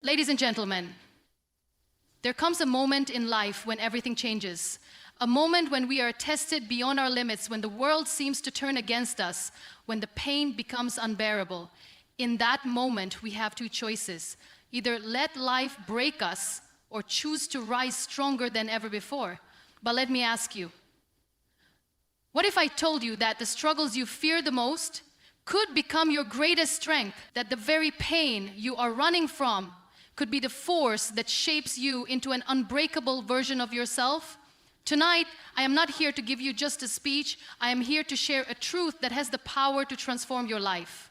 Ladies and gentlemen, there comes a moment in life when everything changes. A moment when we are tested beyond our limits, when the world seems to turn against us, when the pain becomes unbearable. In that moment, we have two choices. Either let life break us or choose to rise stronger than ever before. But let me ask you, what if I told you that the struggles you fear the most could become your greatest strength, that the very pain you are running from could be the force that shapes you into an unbreakable version of yourself? Tonight, I am not here to give you just a speech. I am here to share a truth that has the power to transform your life.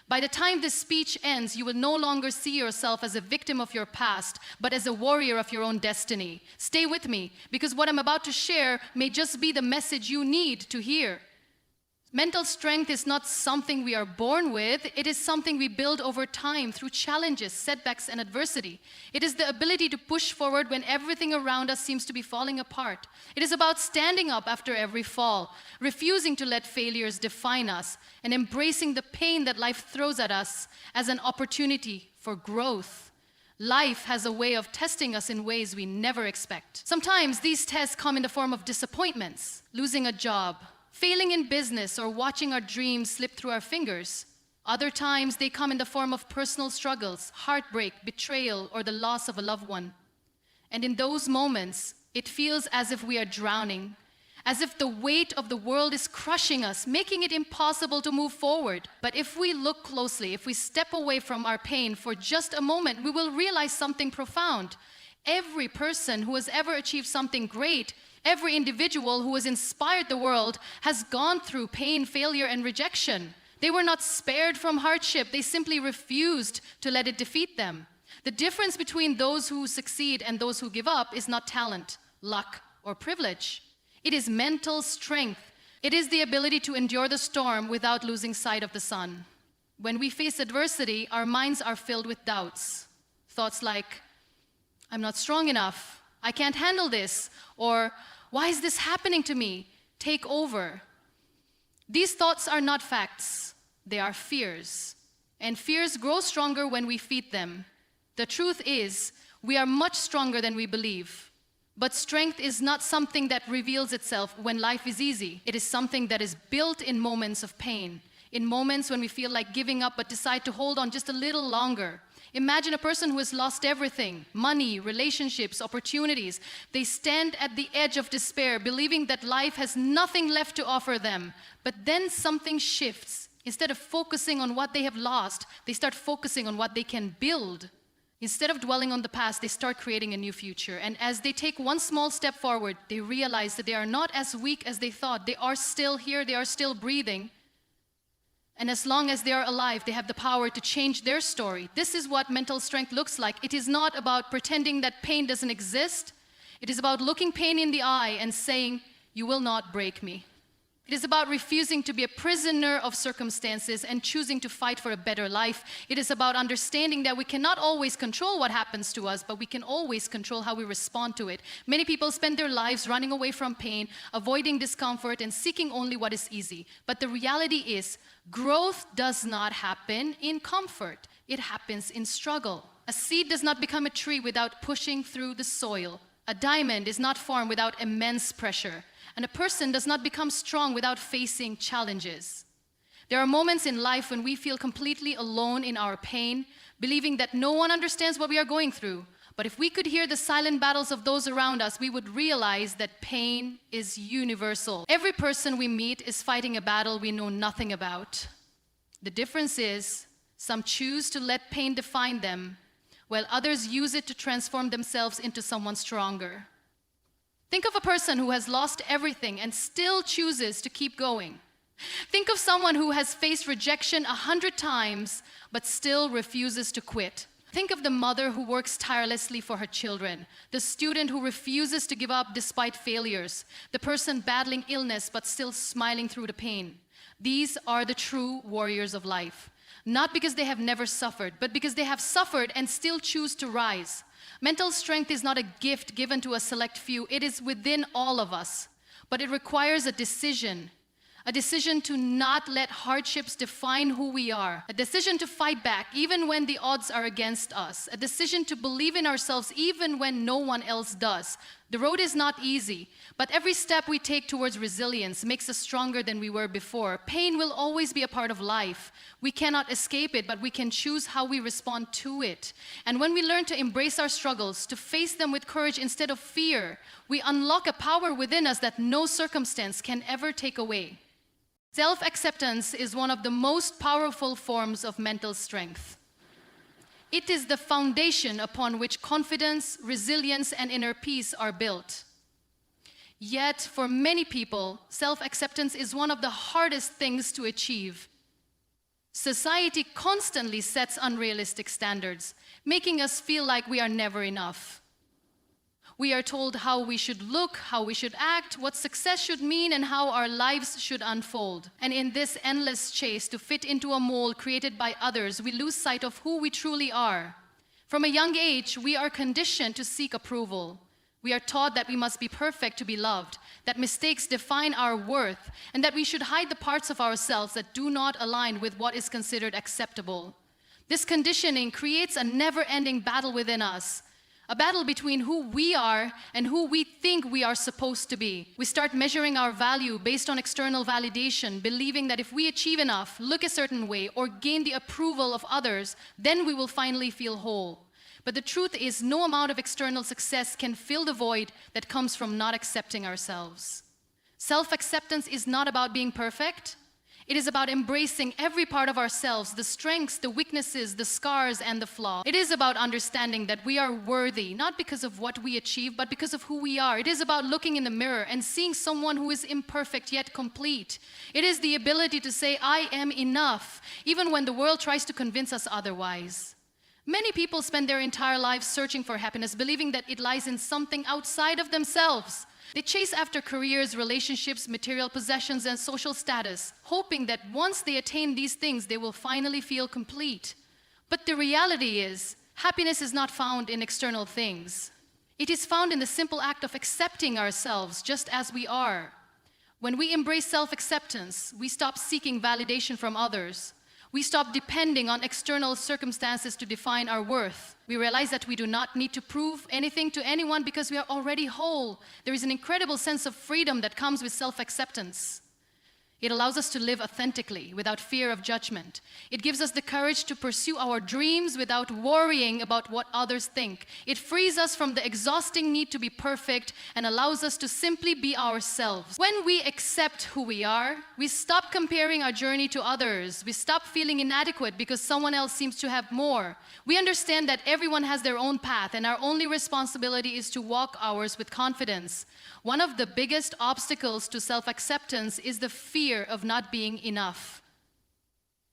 By the time this speech ends, you will no longer see yourself as a victim of your past, but as a warrior of your own destiny. Stay with me, because what I'm about to share may just be the message you need to hear. Mental strength is not something we are born with. It is something we build over time through challenges, setbacks, and adversity. It is the ability to push forward when everything around us seems to be falling apart. It is about standing up after every fall, refusing to let failures define us, and embracing the pain that life throws at us as an opportunity for growth. Life has a way of testing us in ways we never expect. Sometimes these tests come in the form of disappointments, losing a job, failing in business, or watching our dreams slip through our fingers. Other times, they come in the form of personal struggles, heartbreak, betrayal, or the loss of a loved one. And in those moments, it feels as if we are drowning, as if the weight of the world is crushing us, making it impossible to move forward. But if we look closely, if we step away from our pain for just a moment, we will realize something profound. Every person who has ever achieved something great, every individual who has inspired the world has gone through pain, failure, and rejection. They were not spared from hardship. They simply refused to let it defeat them. The difference between those who succeed and those who give up is not talent, luck, or privilege. It is mental strength. It is the ability to endure the storm without losing sight of the sun. When we face adversity, our minds are filled with doubts. Thoughts like, I'm not strong enough, I can't handle this, or why is this happening to me? Take over. These thoughts are not facts, they are fears. And fears grow stronger when we feed them. The truth is, we are much stronger than we believe. But strength is not something that reveals itself when life is easy. It is something that is built in moments of pain, in moments when we feel like giving up but decide to hold on just a little longer. Imagine a person who has lost everything, money, relationships, opportunities. They stand at the edge of despair, believing that life has nothing left to offer them. But then something shifts. Instead of focusing on what they have lost, they start focusing on what they can build. Instead of dwelling on the past, they start creating a new future. And as they take one small step forward, they realize that they are not as weak as they thought. They are still here, they are still breathing. And as long as they are alive, they have the power to change their story. This is what mental strength looks like. It is not about pretending that pain doesn't exist. It is about looking pain in the eye and saying, "You will not break me." It is about refusing to be a prisoner of circumstances and choosing to fight for a better life. It is about understanding that we cannot always control what happens to us, but we can always control how we respond to it. Many people spend their lives running away from pain, avoiding discomfort, and seeking only what is easy. But the reality is, growth does not happen in comfort. It happens in struggle. A seed does not become a tree without pushing through the soil. A diamond is not formed without immense pressure. And a person does not become strong without facing challenges. There are moments in life when we feel completely alone in our pain, believing that no one understands what we are going through. But if we could hear the silent battles of those around us, we would realize that pain is universal. Every person we meet is fighting a battle we know nothing about. The difference is, some choose to let pain define them, while others use it to transform themselves into someone stronger. Think of a person who has lost everything and still chooses to keep going. Think of someone who has faced rejection 100 times but still refuses to quit. Think of the mother who works tirelessly for her children, the student who refuses to give up despite failures, the person battling illness but still smiling through the pain. These are the true warriors of life. Not because they have never suffered, but because they have suffered and still choose to rise. Mental strength is not a gift given to a select few. It is within all of us. But it requires a a decision to not let hardships define who we are, a decision to fight back even when the odds are against us, a decision to believe in ourselves even when no one else does. The road is not easy, but every step we take towards resilience makes us stronger than we were before. Pain will always be a part of life. We cannot escape it, but we can choose how we respond to it. And when we learn to embrace our struggles, to face them with courage instead of fear, we unlock a power within us that no circumstance can ever take away. Self-acceptance is one of the most powerful forms of mental strength. It is the foundation upon which confidence, resilience, and inner peace are built. Yet, for many people, self-acceptance is one of the hardest things to achieve. Society constantly sets unrealistic standards, making us feel like we are never enough. We are told how we should look, how we should act, what success should mean, and how our lives should unfold. And in this endless chase to fit into a mold created by others, we lose sight of who we truly are. From a young age, we are conditioned to seek approval. We are taught that we must be perfect to be loved, that mistakes define our worth, and that we should hide the parts of ourselves that do not align with what is considered acceptable. This conditioning creates a never-ending battle within us, a battle between who we are and who we think we are supposed to be. We start measuring our value based on external validation, believing that if we achieve enough, look a certain way, or gain the approval of others, then we will finally feel whole. But the truth is, no amount of external success can fill the void that comes from not accepting ourselves. Self-acceptance is not about being perfect. It is about embracing every part of ourselves, the strengths, the weaknesses, the scars, and the flaws. It is about understanding that we are worthy, not because of what we achieve, but because of who we are. It is about looking in the mirror and seeing someone who is imperfect yet complete. It is the ability to say, I am enough, even when the world tries to convince us otherwise. Many people spend their entire lives searching for happiness, believing that it lies in something outside of themselves. They chase after careers, relationships, material possessions, and social status, hoping that once they attain these things, they will finally feel complete. But the reality is, happiness is not found in external things. It is found in the simple act of accepting ourselves just as we are. When we embrace self-acceptance, we stop seeking validation from others. We stop depending on external circumstances to define our worth. We realize that we do not need to prove anything to anyone because we are already whole. There is an incredible sense of freedom that comes with self-acceptance. It allows us to live authentically, without fear of judgment. It gives us the courage to pursue our dreams without worrying about what others think. It frees us from the exhausting need to be perfect and allows us to simply be ourselves. When we accept who we are, we stop comparing our journey to others. We stop feeling inadequate because someone else seems to have more. We understand that everyone has their own path, and our only responsibility is to walk ours with confidence. One of the biggest obstacles to self-acceptance is the fear of not being enough.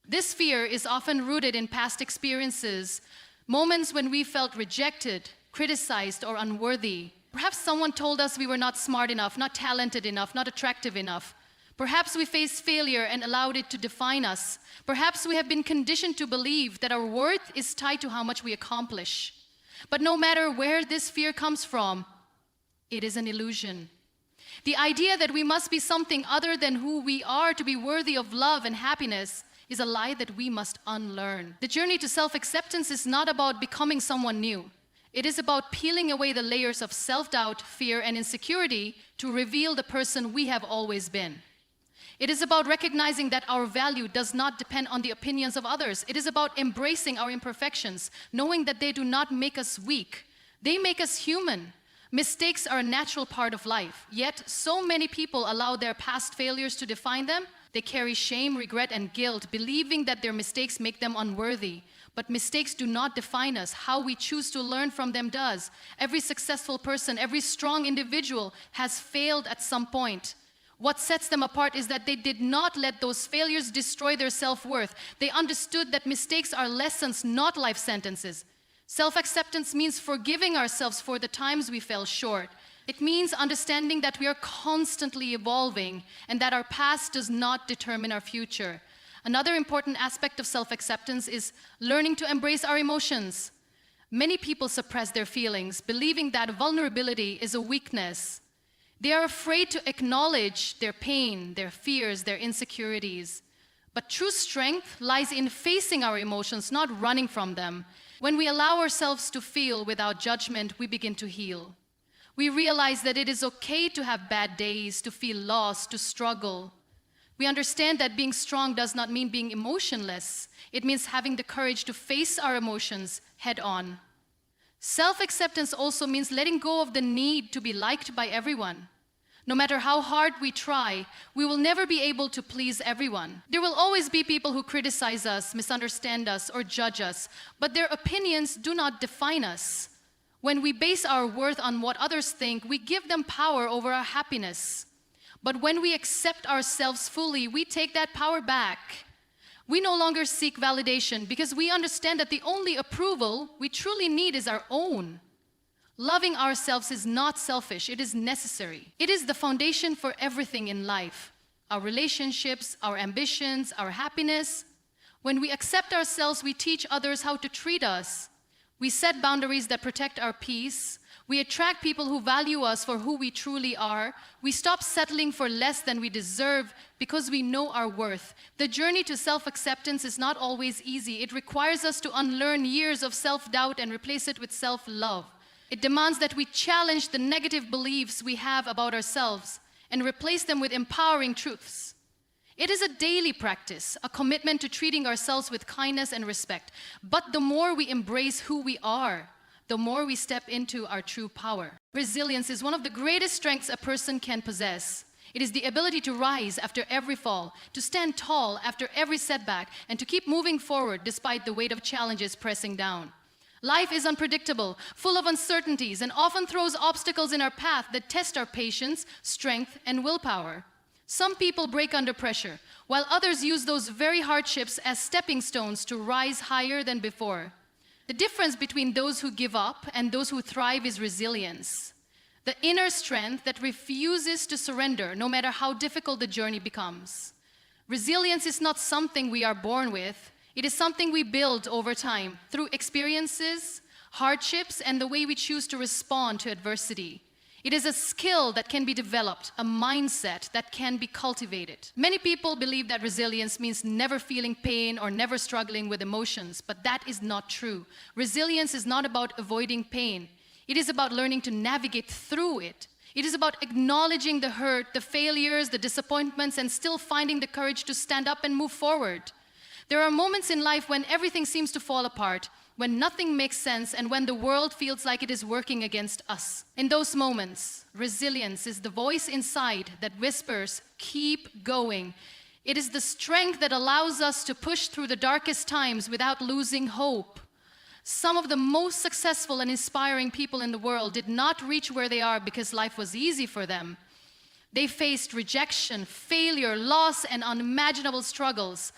This fear is often rooted in past experiences, moments when we felt rejected, criticized, or unworthy. Perhaps someone told us we were not smart enough, not talented enough, not attractive enough. Perhaps we faced failure and allowed it to define us. Perhaps we have been conditioned to believe that our worth is tied to how much we accomplish. But no matter where this fear comes from, it is an illusion. The idea that we must be something other than who we are to be worthy of love and happiness is a lie that we must unlearn. The journey to self-acceptance is not about becoming someone new. It is about peeling away the layers of self-doubt, fear, and insecurity to reveal the person we have always been. It is about recognizing that our value does not depend on the opinions of others. It is about embracing our imperfections, knowing that they do not make us weak. They make us human. Mistakes are a natural part of life, yet so many people allow their past failures to define them. They carry shame, regret, and guilt, believing that their mistakes make them unworthy. But mistakes do not define us. How we choose to learn from them does. Every successful person, every strong individual has failed at some point. What sets them apart is that they did not let those failures destroy their self-worth. They understood that mistakes are lessons, not life sentences. Self-acceptance means forgiving ourselves for the times we fell short. It means understanding that we are constantly evolving and that our past does not determine our future. Another important aspect of self-acceptance is learning to embrace our emotions. Many people suppress their feelings, believing that vulnerability is a weakness. They are afraid to acknowledge their pain, their fears, their insecurities. But true strength lies in facing our emotions, not running from them. When we allow ourselves to feel without judgment, we begin to heal. We realize that it is okay to have bad days, to feel lost, to struggle. We understand that being strong does not mean being emotionless. It means having the courage to face our emotions head on. Self-acceptance also means letting go of the need to be liked by everyone. No matter how hard we try, we will never be able to please everyone. There will always be people who criticize us, misunderstand us, or judge us, but their opinions do not define us. When we base our worth on what others think, we give them power over our happiness. But when we accept ourselves fully, we take that power back. We no longer seek validation because we understand that the only approval we truly need is our own. Loving ourselves is not selfish, it is necessary. It is the foundation for everything in life. Our relationships, our ambitions, our happiness. When we accept ourselves, we teach others how to treat us. We set boundaries that protect our peace. We attract people who value us for who we truly are. We stop settling for less than we deserve because we know our worth. The journey to self-acceptance is not always easy. It requires us to unlearn years of self-doubt and replace it with self-love. It demands that we challenge the negative beliefs we have about ourselves and replace them with empowering truths. It is a daily practice, a commitment to treating ourselves with kindness and respect. But the more we embrace who we are, the more we step into our true power. Resilience is one of the greatest strengths a person can possess. It is the ability to rise after every fall, to stand tall after every setback, and to keep moving forward despite the weight of challenges pressing down. Life is unpredictable, full of uncertainties, and often throws obstacles in our path that test our patience, strength, and willpower. Some people break under pressure, while others use those very hardships as stepping stones to rise higher than before. The difference between those who give up and those who thrive is resilience. The inner strength that refuses to surrender, no matter how difficult the journey becomes. Resilience is not something we are born with. It is something we build over time through experiences, hardships, and the way we choose to respond to adversity. It is a skill that can be developed, a mindset that can be cultivated. Many people believe that resilience means never feeling pain or never struggling with emotions, but that is not true. Resilience is not about avoiding pain. It is about learning to navigate through it. It is about acknowledging the hurt, the failures, the disappointments, and still finding the courage to stand up and move forward. There are moments in life when everything seems to fall apart, when nothing makes sense, and when the world feels like it is working against us. In those moments, resilience is the voice inside that whispers, "Keep going." It is the strength that allows us to push through the darkest times without losing hope. Some of the most successful and inspiring people in the world did not reach where they are because life was easy for them. They faced rejection, failure, loss, and unimaginable struggles.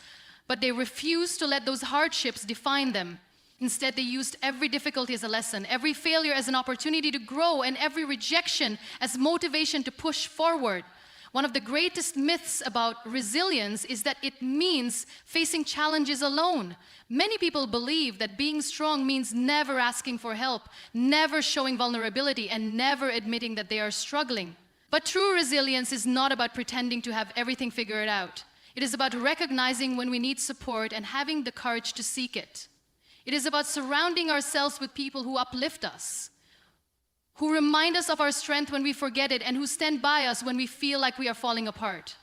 But they refused to let those hardships define them. Instead, they used every difficulty as a lesson, every failure as an opportunity to grow, and every rejection as motivation to push forward. One of the greatest myths about resilience is that it means facing challenges alone. Many people believe that being strong means never asking for help, never showing vulnerability, and never admitting that they are struggling. But true resilience is not about pretending to have everything figured out. It is about recognizing when we need support and having the courage to seek it. It is about surrounding ourselves with people who uplift us, who remind us of our strength when we forget it, and who stand by us when we feel like we are falling apart.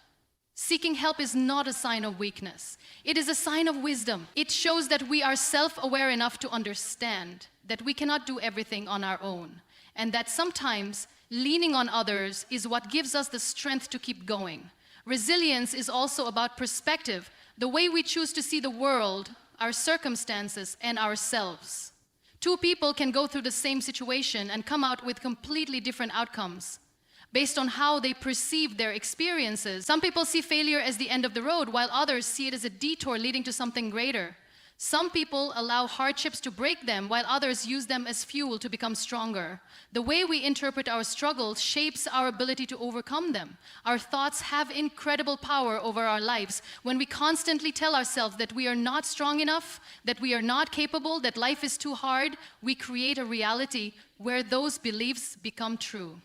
Seeking help is not a sign of weakness. It is a sign of wisdom. It shows that we are self-aware enough to understand that we cannot do everything on our own, and that sometimes leaning on others is what gives us the strength to keep going. Resilience is also about perspective, the way we choose to see the world, our circumstances, and ourselves. Two people can go through the same situation and come out with completely different outcomes based on how they perceive their experiences. Some people see failure as the end of the road, while others see it as a detour leading to something greater. Some people allow hardships to break them, while others use them as fuel to become stronger. The way we interpret our struggles shapes our ability to overcome them. Our thoughts have incredible power over our lives. When we constantly tell ourselves that we are not strong enough, that we are not capable, that life is too hard, we create a reality where those beliefs become true.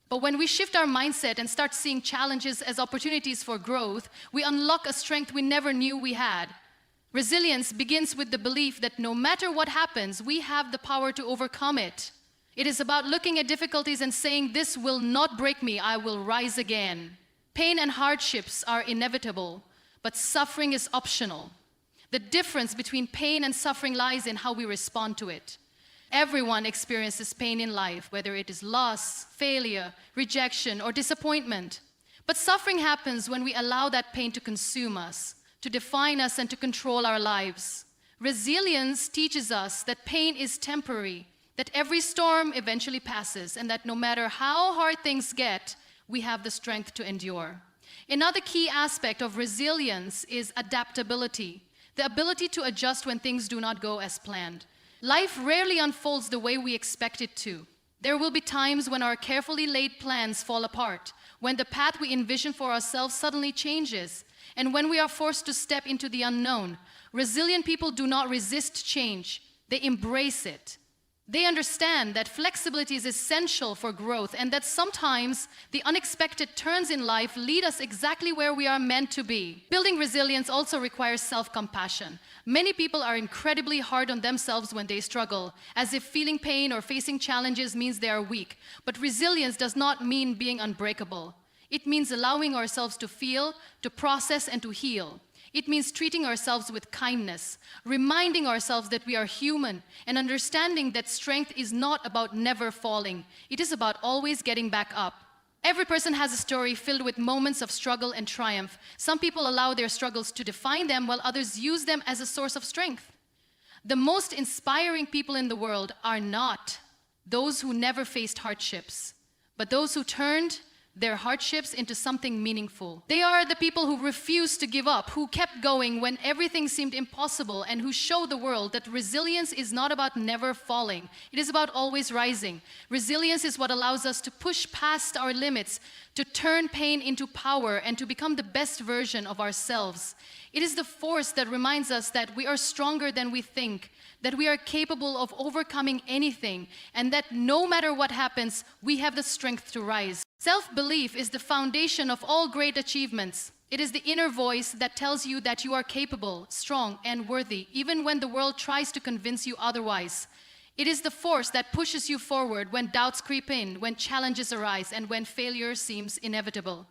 But when we shift our mindset and start seeing challenges as opportunities for growth, we unlock a strength we never knew we had. Resilience begins with the belief that no matter what happens, we have the power to overcome it. It is about looking at difficulties and saying, "This will not break me, I will rise again." Pain and hardships are inevitable, but suffering is optional. The difference between pain and suffering lies in how we respond to it. Everyone experiences pain in life, whether it is loss, failure, rejection, or disappointment. But suffering happens when we allow that pain to consume us, to define us, and to control our lives. Resilience teaches us that pain is temporary, that every storm eventually passes, and that no matter how hard things get, we have the strength to endure. Another key aspect of resilience is adaptability, the ability to adjust when things do not go as planned. Life rarely unfolds the way we expect it to. There will be times when our carefully laid plans fall apart, when the path we envision for ourselves suddenly changes, and when we are forced to step into the unknown. Resilient people do not resist change, they embrace it. They understand that flexibility is essential for growth and that sometimes the unexpected turns in life lead us exactly where we are meant to be. Building resilience also requires self-compassion. Many people are incredibly hard on themselves when they struggle, as if feeling pain or facing challenges means they are weak. But resilience does not mean being unbreakable. It means allowing ourselves to feel, to process, and to heal. It means treating ourselves with kindness, reminding ourselves that we are human, and understanding that strength is not about never falling. It is about always getting back up. Every person has a story filled with moments of struggle and triumph. Some people allow their struggles to define them, while others use them as a source of strength. The most inspiring people in the world are not those who never faced hardships, but those who turned their hardships into something meaningful. They are the people who refused to give up, who kept going when everything seemed impossible, and who showed the world that resilience is not about never falling. It is about always rising. Resilience is what allows us to push past our limits, to turn pain into power, and to become the best version of ourselves. It is the force that reminds us that we are stronger than we think, that we are capable of overcoming anything, and that no matter what happens, we have the strength to rise. Self-belief is the foundation of all great achievements. It is the inner voice that tells you that you are capable, strong, and worthy, even when the world tries to convince you otherwise. It is the force that pushes you forward when doubts creep in, when challenges arise, and when failure seems inevitable.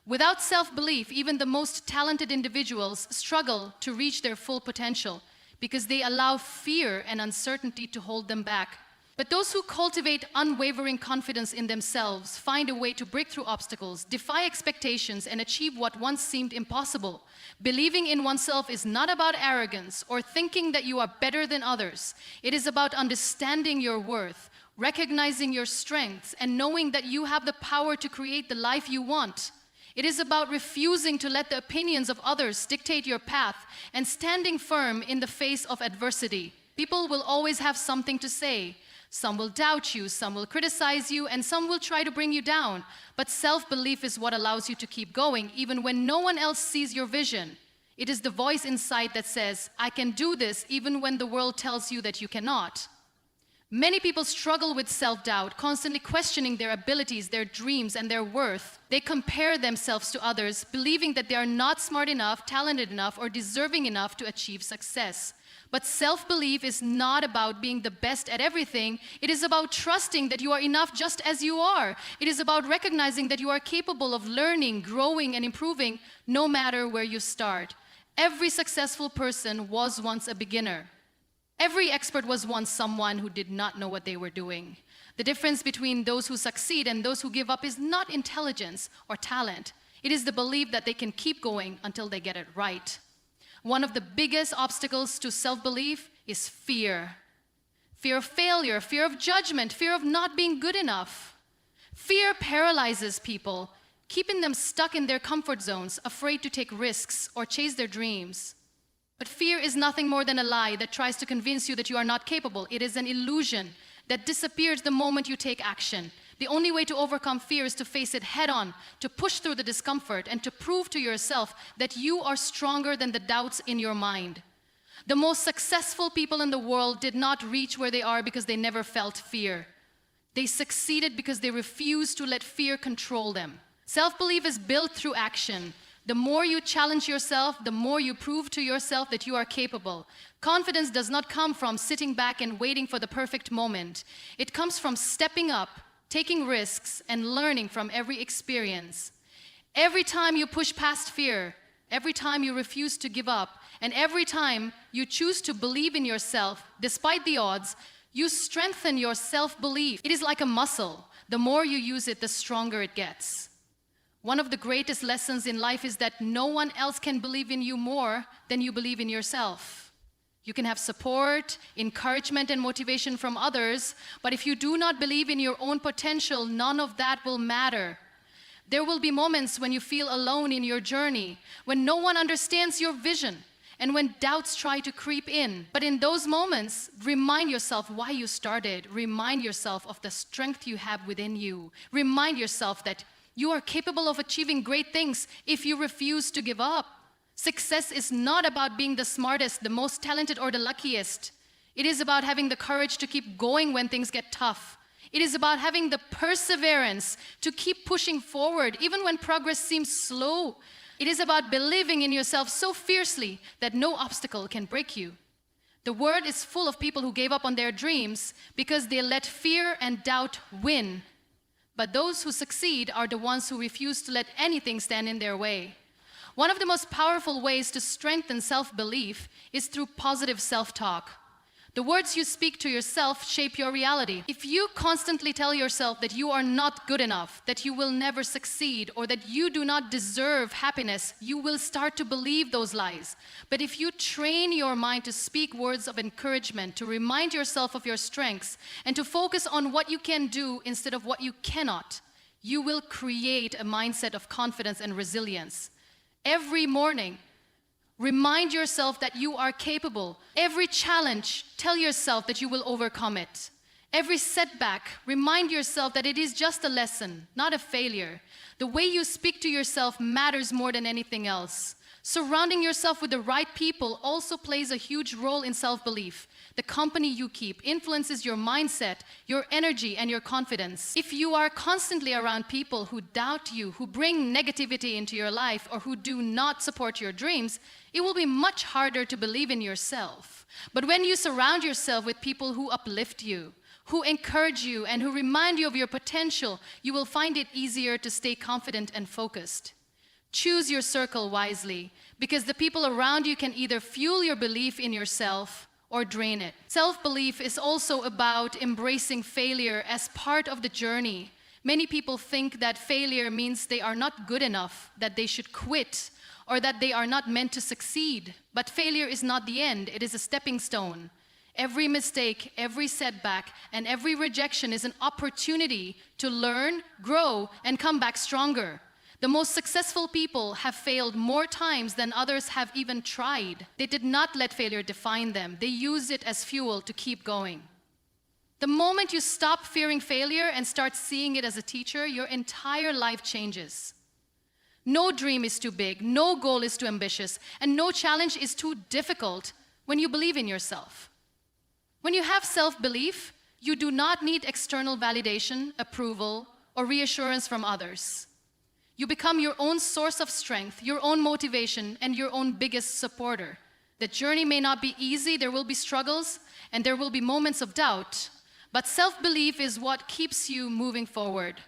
Without self-belief, even the most talented individuals struggle to reach their full potential because they allow fear and uncertainty to hold them back. But those who cultivate unwavering confidence in themselves find a way to break through obstacles, defy expectations, and achieve what once seemed impossible. Believing in oneself is not about arrogance or thinking that you are better than others. It is about understanding your worth, recognizing your strengths, and knowing that you have the power to create the life you want. It is about refusing to let the opinions of others dictate your path and standing firm in the face of adversity. People will always have something to say. Some will doubt you, some will criticize you, and some will try to bring you down. But self-belief is what allows you to keep going, even when no one else sees your vision. It is the voice inside that says, "I can do this," even when the world tells you that you cannot. Many people struggle with self-doubt, constantly questioning their abilities, their dreams, and their worth. They compare themselves to others, believing that they are not smart enough, talented enough, or deserving enough to achieve success. But self-belief is not about being the best at everything. It is about trusting that you are enough just as you are. It is about recognizing that you are capable of learning, growing, and improving no matter where you start. Every successful person was once a beginner. Every expert was once someone who did not know what they were doing. The difference between those who succeed and those who give up is not intelligence or talent. It is the belief that they can keep going until they get it right. One of the biggest obstacles to self-belief is fear. Fear of failure, fear of judgment, fear of not being good enough. Fear paralyzes people, keeping them stuck in their comfort zones, afraid to take risks or chase their dreams. But fear is nothing more than a lie that tries to convince you that you are not capable. It is an illusion that disappears the moment you take action. The only way to overcome fear is to face it head on, to push through the discomfort, and to prove to yourself that you are stronger than the doubts in your mind. The most successful people in the world did not reach where they are because they never felt fear. They succeeded because they refused to let fear control them. Self-belief is built through action. The more you challenge yourself, the more you prove to yourself that you are capable. Confidence does not come from sitting back and waiting for the perfect moment. It comes from stepping up, taking risks, and learning from every experience. Every time you push past fear, every time you refuse to give up, and every time you choose to believe in yourself despite the odds, you strengthen your self-belief. It is like a muscle. The more you use it, the stronger it gets. One of the greatest lessons in life is that no one else can believe in you more than you believe in yourself. You can have support, encouragement, and motivation from others, but if you do not believe in your own potential, none of that will matter. There will be moments when you feel alone in your journey, when no one understands your vision, and when doubts try to creep in. But in those moments, remind yourself why you started. Remind yourself of the strength you have within you. Remind yourself that you are capable of achieving great things if you refuse to give up. Success is not about being the smartest, the most talented, or the luckiest. It is about having the courage to keep going when things get tough. It is about having the perseverance to keep pushing forward even when progress seems slow. It is about believing in yourself so fiercely that no obstacle can break you. The world is full of people who gave up on their dreams because they let fear and doubt win. But those who succeed are the ones who refuse to let anything stand in their way. One of the most powerful ways to strengthen self-belief is through positive self-talk. The words you speak to yourself shape your reality. If you constantly tell yourself that you are not good enough, that you will never succeed, or that you do not deserve happiness, you will start to believe those lies. But if you train your mind to speak words of encouragement, to remind yourself of your strengths, and to focus on what you can do instead of what you cannot, you will create a mindset of confidence and resilience. Every morning, remind yourself that you are capable. Every challenge, tell yourself that you will overcome it. Every setback, remind yourself that it is just a lesson, not a failure. The way you speak to yourself matters more than anything else. Surrounding yourself with the right people also plays a huge role in self-belief. The company you keep influences your mindset, your energy, and your confidence. If you are constantly around people who doubt you, who bring negativity into your life, or who do not support your dreams, it will be much harder to believe in yourself. But when you surround yourself with people who uplift you, who encourage you, and who remind you of your potential, you will find it easier to stay confident and focused. Choose your circle wisely, because the people around you can either fuel your belief in yourself or drain it. Self-belief is also about embracing failure as part of the journey. Many people think that failure means they are not good enough, that they should quit, or that they are not meant to succeed. But failure is not the end, it is a stepping stone. Every mistake, every setback, and every rejection is an opportunity to learn, grow, and come back stronger. The most successful people have failed more times than others have even tried. They did not let failure define them. They used it as fuel to keep going. The moment you stop fearing failure and start seeing it as a teacher, your entire life changes. No dream is too big, no goal is too ambitious, and no challenge is too difficult when you believe in yourself. When you have self-belief, you do not need external validation, approval, or reassurance from others. You become your own source of strength, your own motivation, and your own biggest supporter. The journey may not be easy, there will be struggles, and there will be moments of doubt, but self-belief is what keeps you moving forward,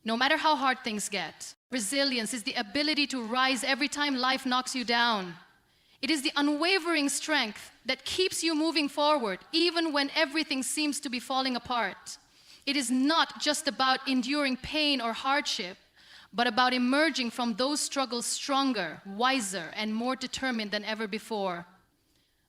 no matter how hard things get. Resilience is the ability to rise every time life knocks you down. It is the unwavering strength that keeps you moving forward, even when everything seems to be falling apart. It is not just about enduring pain or hardship, but about emerging from those struggles stronger, wiser, and more determined than ever before.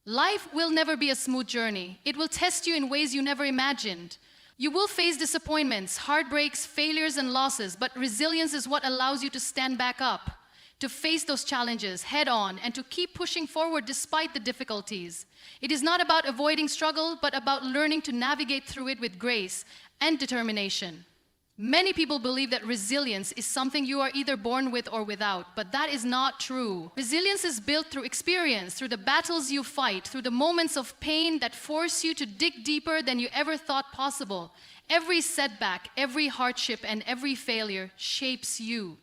Life will never be a smooth journey. It will test you in ways you never imagined. You will face disappointments, heartbreaks, failures, and losses, but resilience is what allows you to stand back up, to face those challenges head on, and to keep pushing forward despite the difficulties. It is not about avoiding struggle, but about learning to navigate through it with grace and determination. Many people believe that resilience is something you are either born with or without, but that is not true. Resilience is built through experience, through the battles you fight, through the moments of pain that force you to dig deeper than you ever thought possible. Every setback, every hardship, and every failure shapes you.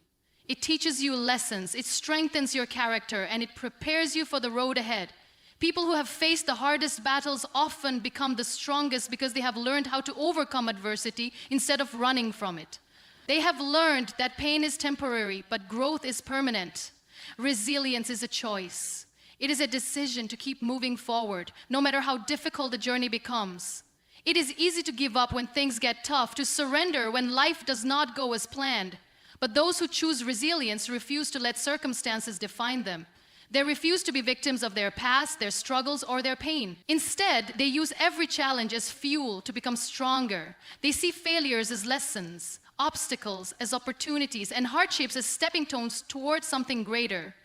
It teaches you lessons, it strengthens your character, and it prepares you for the road ahead. People who have faced the hardest battles often become the strongest because they have learned how to overcome adversity instead of running from it. They have learned that pain is temporary, but growth is permanent. Resilience is a choice. It is a decision to keep moving forward, no matter how difficult the journey becomes. It is easy to give up when things get tough, to surrender when life does not go as planned. But those who choose resilience refuse to let circumstances define them. They refuse to be victims of their past, their struggles, or their pain. Instead, they use every challenge as fuel to become stronger. They see failures as lessons, obstacles as opportunities, and hardships as stepping stones towards something greater.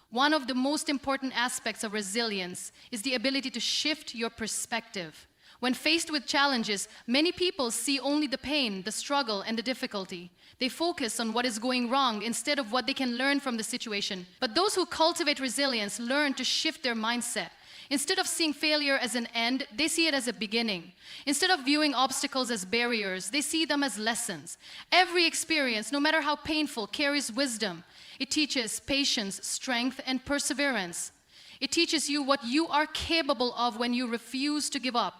One of the most important aspects of resilience is the ability to shift your perspective. When faced with challenges, many people see only the pain, the struggle, and the difficulty. They focus on what is going wrong instead of what they can learn from the situation. But those who cultivate resilience learn to shift their mindset. Instead of seeing failure as an end, they see it as a beginning. Instead of viewing obstacles as barriers, they see them as lessons. Every experience, no matter how painful, carries wisdom. It teaches patience, strength, and perseverance. It teaches you what you are capable of when you refuse to give up.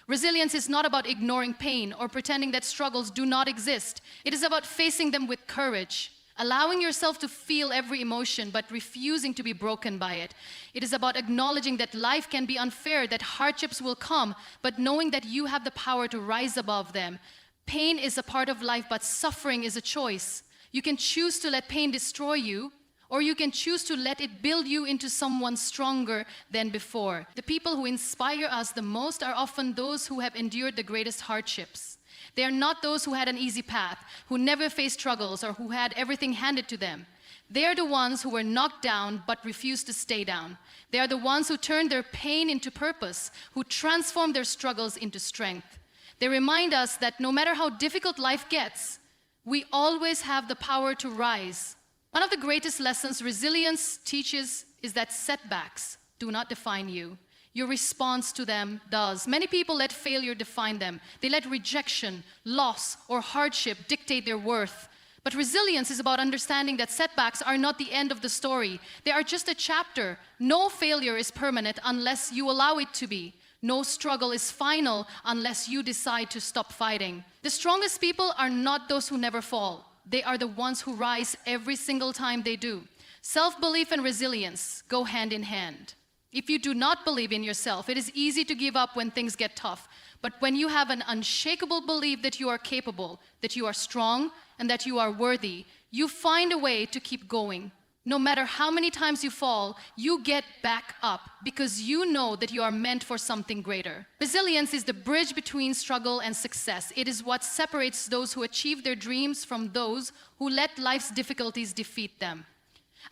Resilience is not about ignoring pain or pretending that struggles do not exist. It is about facing them with courage, allowing yourself to feel every emotion but refusing to be broken by it. It is about acknowledging that life can be unfair, that hardships will come, but knowing that you have the power to rise above them. Pain is a part of life, but suffering is a choice. You can choose to let pain destroy you, or you can choose to let it build you into someone stronger than before. The people who inspire us the most are often those who have endured the greatest hardships. They are not those who had an easy path, who never faced struggles, or who had everything handed to them. They are the ones who were knocked down but refused to stay down. They are the ones who turned their pain into purpose, who transformed their struggles into strength. They remind us that no matter how difficult life gets, we always have the power to rise. One of the greatest lessons resilience teaches is that setbacks do not define you. Your response to them does. Many people let failure define them. They let rejection, loss, or hardship dictate their worth. But resilience is about understanding that setbacks are not the end of the story. They are just a chapter. No failure is permanent unless you allow it to be. No struggle is final unless you decide to stop fighting. The strongest people are not those who never fall. They are the ones who rise every single time they do. Self-belief and resilience go hand in hand. If you do not believe in yourself, it is easy to give up when things get tough. But when you have an unshakable belief that you are capable, that you are strong, and that you are worthy, you find a way to keep going. No matter how many times you fall, you get back up because you know that you are meant for something greater. Resilience is the bridge between struggle and success. It is what separates those who achieve their dreams from those who let life's difficulties defeat them.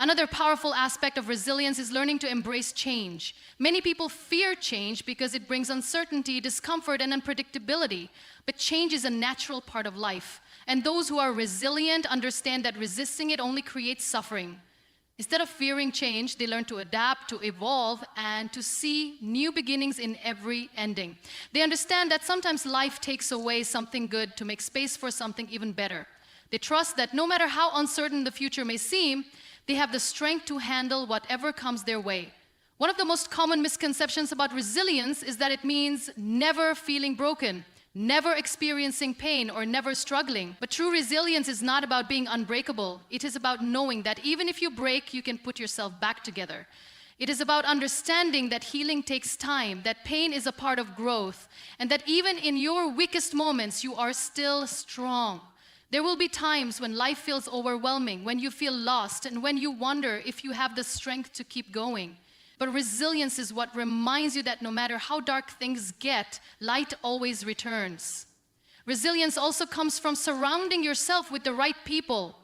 Another powerful aspect of resilience is learning to embrace change. Many people fear change because it brings uncertainty, discomfort, and unpredictability. But change is a natural part of life. And those who are resilient understand that resisting it only creates suffering. Instead of fearing change, they learn to adapt, to evolve, and to see new beginnings in every ending. They understand that sometimes life takes away something good to make space for something even better. They trust that no matter how uncertain the future may seem, they have the strength to handle whatever comes their way. One of the most common misconceptions about resilience is that it means never feeling broken, never experiencing pain, or never struggling. But true resilience is not about being unbreakable. It is about knowing that even if you break, you can put yourself back together. It is about understanding that healing takes time, that pain is a part of growth, and that even in your weakest moments, you are still strong. There will be times when life feels overwhelming, when you feel lost, and when you wonder if you have the strength to keep going. But resilience is what reminds you that no matter how dark things get, light always returns. Resilience also comes from surrounding yourself with the right people.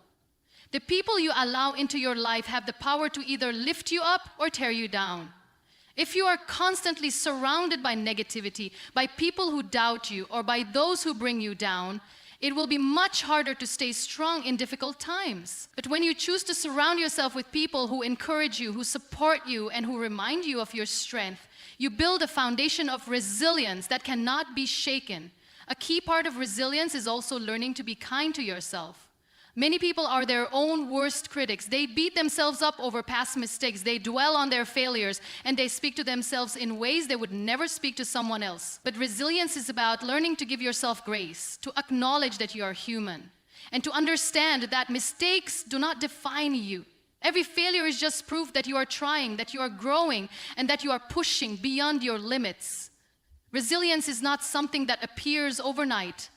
The people you allow into your life have the power to either lift you up or tear you down. If you are constantly surrounded by negativity, by people who doubt you, or by those who bring you down, It will be much harder to stay strong in difficult times. But when you choose to surround yourself with people who encourage you, who support you, and who remind you of your strength, you build a foundation of resilience that cannot be shaken. A key part of resilience is also learning to be kind to yourself. Many people are their own worst critics. They beat themselves up over past mistakes. They dwell on their failures, and they speak to themselves in ways they would never speak to someone else. But resilience is about learning to give yourself grace, to acknowledge that you are human, and to understand that mistakes do not define you. Every failure is just proof that you are trying, that you are growing, and that you are pushing beyond your limits. Resilience is not something that appears overnight.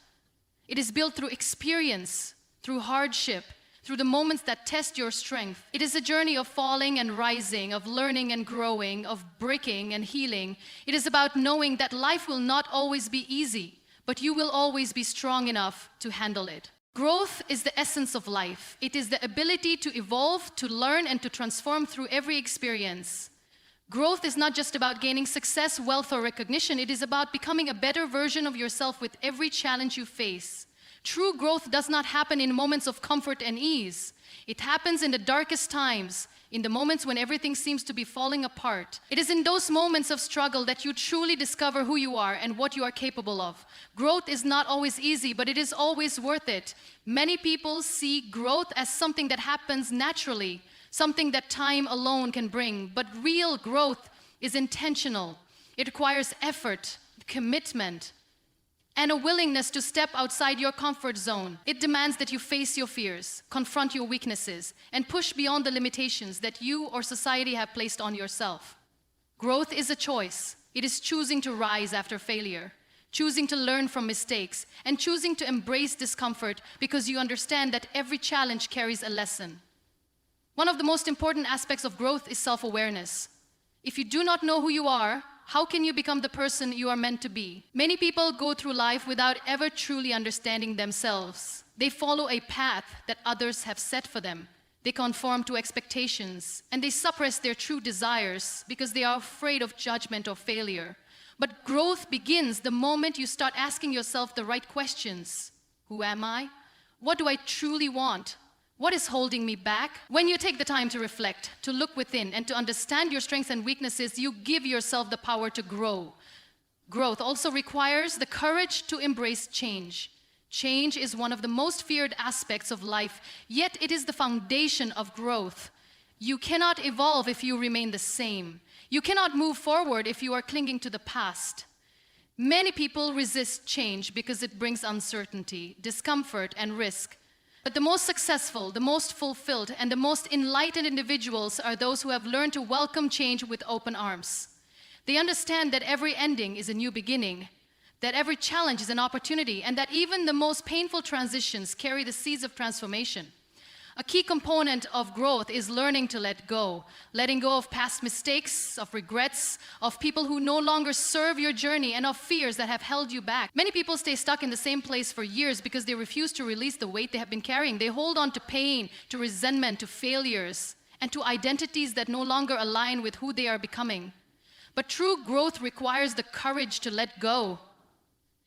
It is built through experience, through hardship, through the moments that test your strength. It is a journey of falling and rising, of learning and growing, of breaking and healing. It is about knowing that life will not always be easy, but you will always be strong enough to handle it. Growth is the essence of life. It is the ability to evolve, to learn, and to transform through every experience. Growth is not just about gaining success, wealth, or recognition. It is about becoming a better version of yourself with every challenge you face. True growth does not happen in moments of comfort and ease. It happens in the darkest times, in the moments when everything seems to be falling apart. It is in those moments of struggle that you truly discover who you are and what you are capable of. Growth is not always easy, but it is always worth it. Many people see growth as something that happens naturally, something that time alone can bring. But real growth is intentional. It requires effort, commitment, and a willingness to step outside your comfort zone. It demands that you face your fears, confront your weaknesses, and push beyond the limitations that you or society have placed on yourself. Growth is a choice. It is choosing to rise after failure, choosing to learn from mistakes, and choosing to embrace discomfort because you understand that every challenge carries a lesson. One of the most important aspects of growth is self-awareness. If you do not know who you are, how can you become the person you are meant to be? Many people go through life without ever truly understanding themselves. They follow a path that others have set for them. They conform to expectations, and they suppress their true desires because they are afraid of judgment or failure. But growth begins the moment you start asking yourself the right questions. Who am I? What do I truly want? What is holding me back? When you take the time to reflect, to look within, and to understand your strengths and weaknesses, you give yourself the power to grow. Growth also requires the courage to embrace change. Change is one of the most feared aspects of life, yet it is the foundation of growth. You cannot evolve if you remain the same. You cannot move forward if you are clinging to the past. Many people resist change because it brings uncertainty, discomfort, and risk. But the most successful, the most fulfilled, and the most enlightened individuals are those who have learned to welcome change with open arms. They understand that every ending is a new beginning, that every challenge is an opportunity, and that even the most painful transitions carry the seeds of transformation. A key component of growth is learning to let go, letting go of past mistakes, of regrets, of people who no longer serve your journey, and of fears that have held you back. Many people stay stuck in the same place for years because they refuse to release the weight they have been carrying. They hold on to pain, to resentment, to failures, and to identities that no longer align with who they are becoming. But true growth requires the courage to let go.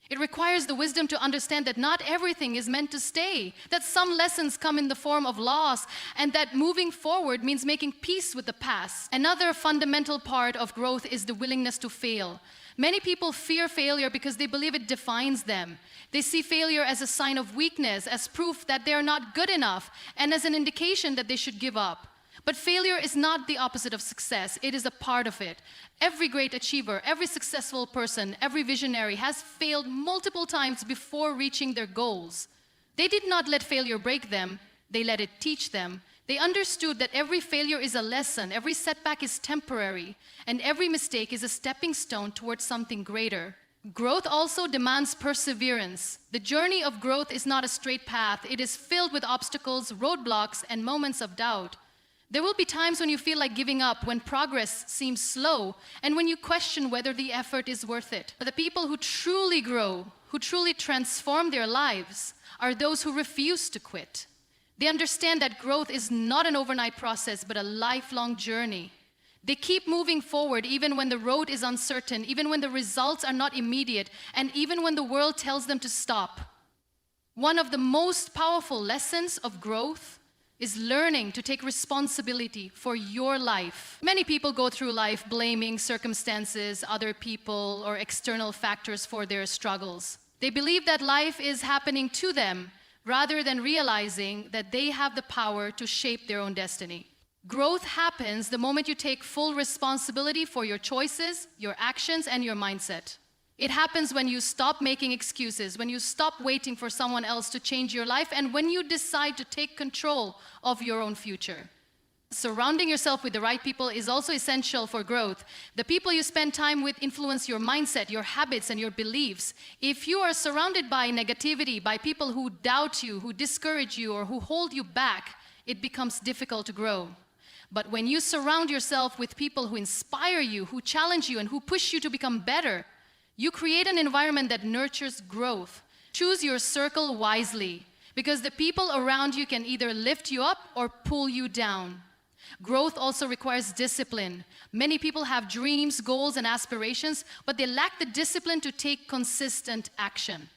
It requires the wisdom to understand that not everything is meant to stay, that some lessons come in the form of loss, and that moving forward means making peace with the past. Another fundamental part of growth is the willingness to fail. Many people fear failure because they believe it defines them. They see failure as a sign of weakness, as proof that they are not good enough, and as an indication that they should give up. But failure is not the opposite of success. It is a part of it. Every great achiever, every successful person, every visionary has failed multiple times before reaching their goals. They did not let failure break them. They let it teach them. They understood that every failure is a lesson, every setback is temporary, and every mistake is a stepping stone towards something greater. Growth also demands perseverance. The journey of growth is not a straight path. It is filled with obstacles, roadblocks, and moments of doubt. There will be times when you feel like giving up, when progress seems slow, and when you question whether the effort is worth it. But the people who truly grow, who truly transform their lives, are those who refuse to quit. They understand that growth is not an overnight process, but a lifelong journey. They keep moving forward even when the road is uncertain, even when the results are not immediate, and even when the world tells them to stop. One of the most powerful lessons of growth is learning to take responsibility for your life. Many people go through life blaming circumstances, other people, or external factors for their struggles. They believe that life is happening to them rather than realizing that they have the power to shape their own destiny. Growth happens the moment you take full responsibility for your choices, your actions, and your mindset. It happens when you stop making excuses, when you stop waiting for someone else to change your life, and when you decide to take control of your own future. Surrounding yourself with the right people is also essential for growth. The people you spend time with influence your mindset, your habits, and your beliefs. If you are surrounded by negativity, by people who doubt you, who discourage you, or who hold you back, it becomes difficult to grow. But when you surround yourself with people who inspire you, who challenge you, and who push you to become better, you create an environment that nurtures growth. Choose your circle wisely, because the people around you can either lift you up or pull you down. Growth also requires discipline. Many people have dreams, goals, and aspirations, but they lack the discipline to take consistent action.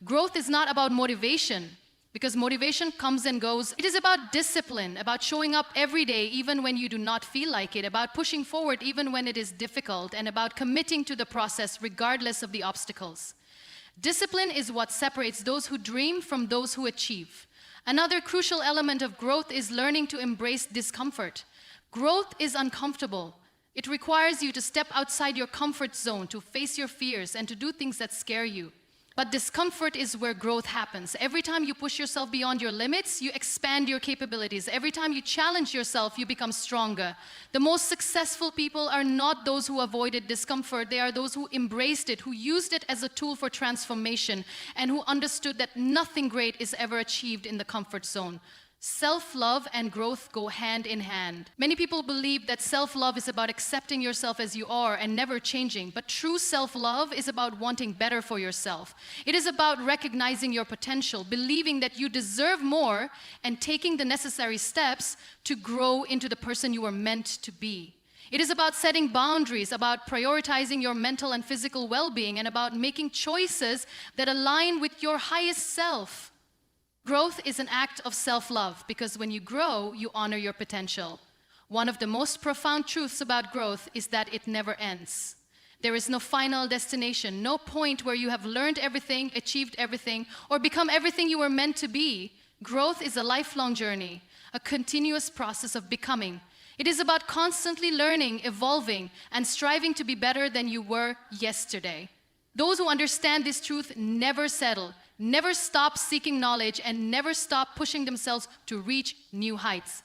Growth is not about motivation, because motivation comes and goes. It is about discipline, about showing up every day even when you do not feel like it, about pushing forward even when it is difficult, and about committing to the process regardless of the obstacles. Discipline is what separates those who dream from those who achieve. Another crucial element of growth is learning to embrace discomfort. Growth is uncomfortable. It requires you to step outside your comfort zone, to face your fears, and to do things that scare you. But discomfort is where growth happens. Every time you push yourself beyond your limits, you expand your capabilities. Every time you challenge yourself, you become stronger. The most successful people are not those who avoided discomfort. They are those who embraced it, who used it as a tool for transformation, and who understood that nothing great is ever achieved in the comfort zone. Self-love and growth go hand in hand. Many people believe that self-love is about accepting yourself as you are and never changing, but true self-love is about wanting better for yourself. It is about recognizing your potential, believing that you deserve more, and taking the necessary steps to grow into the person you are meant to be. It is about setting boundaries, about prioritizing your mental and physical well-being, and about making choices that align with your highest self. Growth is an act of self-love, because when you grow, you honor your potential. One of the most profound truths about growth is that it never ends. There is no final destination, no point where you have learned everything, achieved everything, or become everything you were meant to be. Growth is a lifelong journey, a continuous process of becoming. It is about constantly learning, evolving, and striving to be better than you were yesterday. Those who understand this truth never settle, never stop seeking knowledge, and never stop pushing themselves to reach new heights.